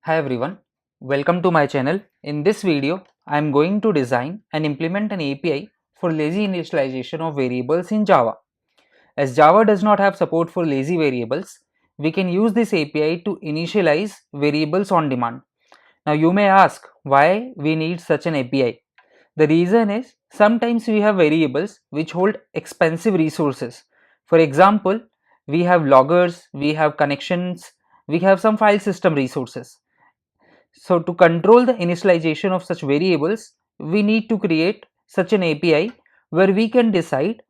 Hi everyone, welcome to my channel. In this video, I am going to design and implement an API for lazy initialization of variables in Java. As Java does not have support for lazy variables, we can use this API to initialize variables on demand. Now you may ask why we need such an API. The reason is sometimes we have variables which hold expensive resources. For example, we have loggers, we have connections, we have some file system resources. So to control the initialization of such variables, we need to create such an API where we can decide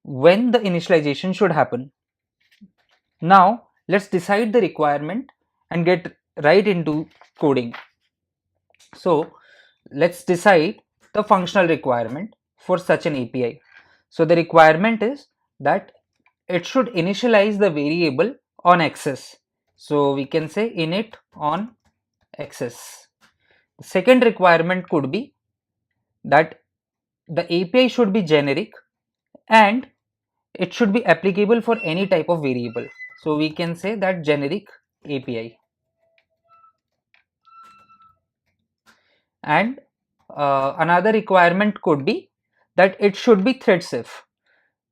when the initialization should happen. Now let's decide the requirement and get right into coding. So let's decide the functional requirement for such an API. So the requirement is that it should initialize the variable on access. So we can say init on access. The second requirement could be that the API should be generic and it should be applicable for any type of variable. So we can say that generic API. And another requirement could be that it should be thread safe.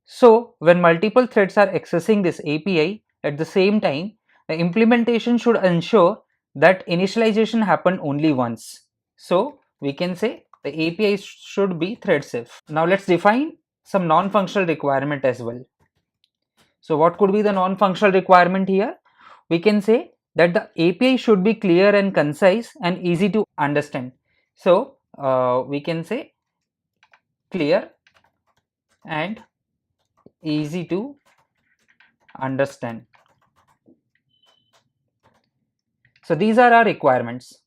So when multiple threads are accessing this API at the same time, the implementation should ensure that initialization happen only once. So we can say the API should be thread safe. Now let's define some non-functional requirement as well. So what could be the non-functional requirement here? We can say that the API should be clear and concise and easy to understand. So we can say clear and easy to understand. So these are our requirements.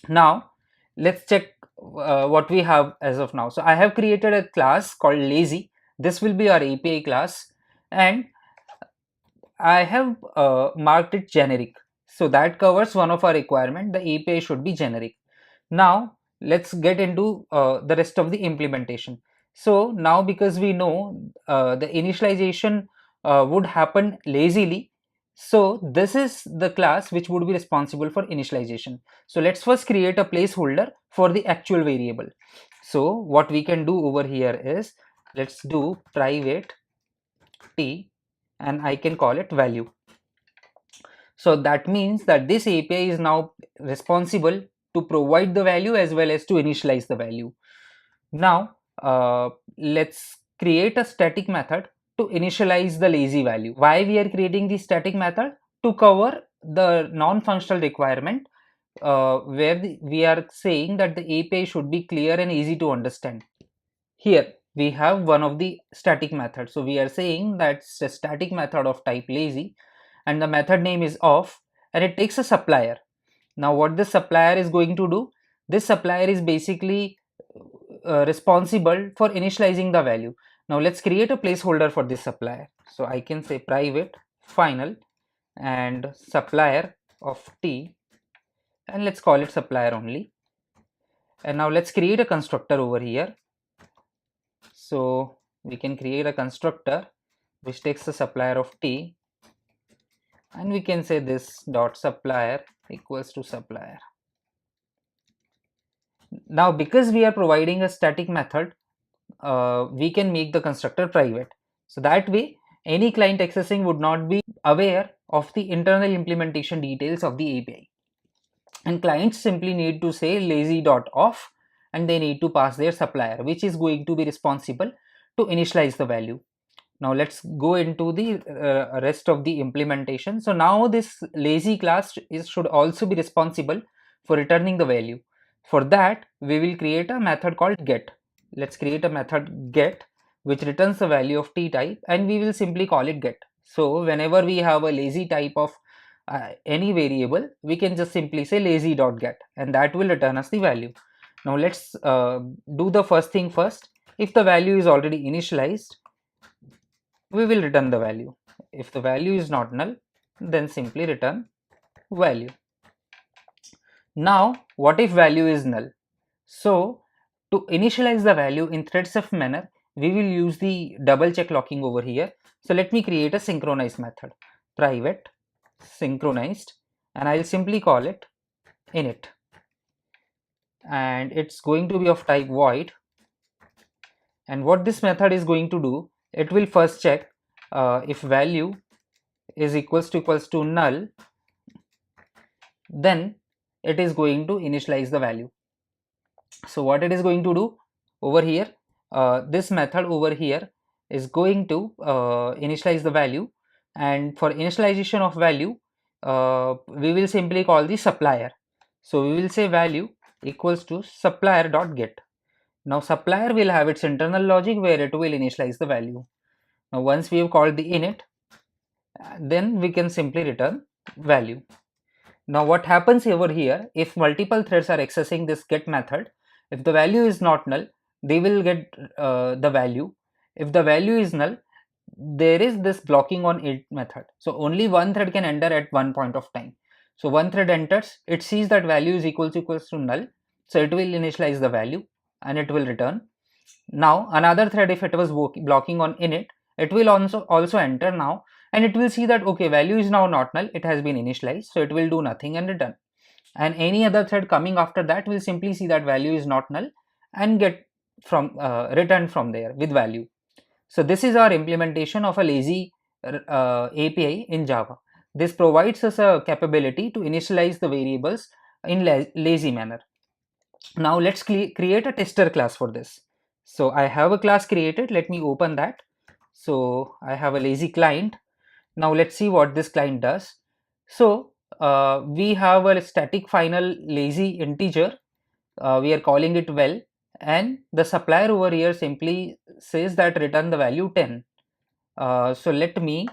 Now let's check what we have as of now. So I have created a class called lazy. This will be our API class and I have marked it generic. So that covers one of our requirement. The API should be generic. Now let's get into the rest of the implementation. So now because we know the initialization would happen lazily, so this is the class which would be responsible for initialization. So let's first create a placeholder for the actual variable. So what we can do over here is let's do private t and I can call it value. So that means that this API is now responsible to provide the value as well as to initialize the value. Now let's create a static method to initialize the lazy value. Why we are creating the static method? To cover the non-functional requirement where we are saying that the API should be clear and easy to understand. Here we have one of the static methods. So we are saying that's a static method of type lazy and the method name is off and it takes a supplier. Now what this supplier is going to do, this supplier is basically responsible for initializing the value. Now let's create a placeholder for this supplier. So I can say private final and supplier of t and let's call it supplier only. And now let's create a constructor over here. So we can create a constructor which takes the supplier of t and we can say this dot supplier equals to supplier. Now because we are providing a static method, we can make the constructor private. So that way any client accessing would not be aware of the internal implementation details of the API. And clients simply need to say lazy.off and they need to pass their supplier which is going to be responsible to initialize the value. Now let's go into the rest of the implementation. So now this lazy class should also be responsible for returning the value. For that we will create a method called get. Let's create a method get which returns the value of t type and we will simply call it get. So whenever we have a lazy type of any variable, we can just simply say lazy.get and that will return us the value. Now let's do the first thing first. If the value is already initialized, we will return the value. If the value is not null, then simply return value. Now what if value is null? So to initialize the value in thread safe manner, we will use the double check locking over here. So let me create a synchronized method, private synchronized, and I'll simply call it init, and it's going to be of type void. And what this method is going to do, it will first check if value is equals to null, then it is going to initialize the value. So what it is going to do over here, this method over here is going to initialize the value, and for initialization of value we will simply call the supplier. So we will say value equals to supplier dot get. Now supplier will have its internal logic where it will initialize the value. Now once we have called the init, then we can simply return value. Now what happens over here, if multiple threads are accessing this get method, if the value is not null, they will get the value. If the value is null, there is this blocking on it method. So only one thread can enter at one point of time. So one thread enters, it sees that value is equals to null, so it will initialize the value and it will return. Now another thread, if it was blocking on init, it will also enter now, and it will see that okay, value is now not null, it has been initialized, so it will do nothing and return. And any other thread coming after that will simply see that value is not null and get from returned from there with value. So this is our implementation of a lazy API in Java. This provides us a capability to initialize the variables in lazy manner. Now let's create a tester class for this. So I have a class created, let me open that. So I have a lazy client. Now let's see what this client does. So we have a static final lazy integer, we are calling it well, and the supplier over here simply says that return the value 10. So let me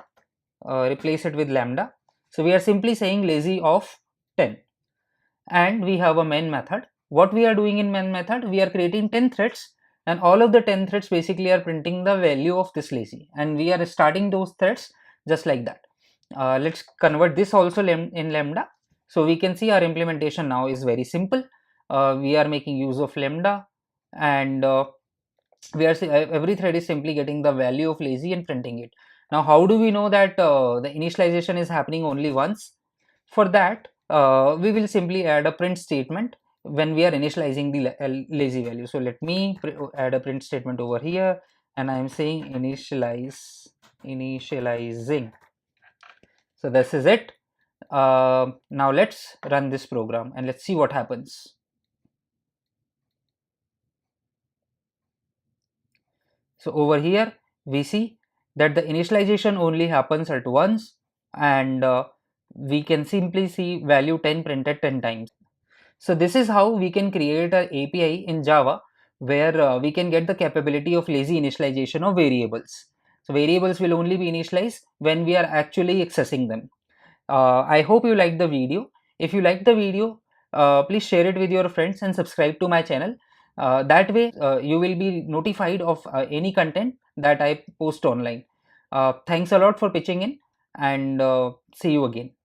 replace it with lambda. So we are simply saying lazy of 10, and we have a main method. What we are doing in main method, we are creating 10 threads, and all of the 10 threads basically are printing the value of this lazy, and we are starting those threads just like that. Let's convert this also in lambda. So we can see our implementation now is very simple. We are making use of lambda, and we are every thread is simply getting the value of lazy and printing it. Now how do we know that the initialization is happening only once? For that we will simply add a print statement when we are initializing the lazy value. So let me add a print statement over here, and I am saying initializing. So this is it. Now let's run this program and let's see what happens. So over here we see that the initialization only happens at once, and we can simply see value 10 printed 10 times. So this is how we can create an API in Java where we can get the capability of lazy initialization of variables. So variables will only be initialized when we are actually accessing them. I hope you liked the video. If you liked the video, please share it with your friends and subscribe to my channel. That way you will be notified of any content that I post online. Thanks a lot for pitching in, and see you again.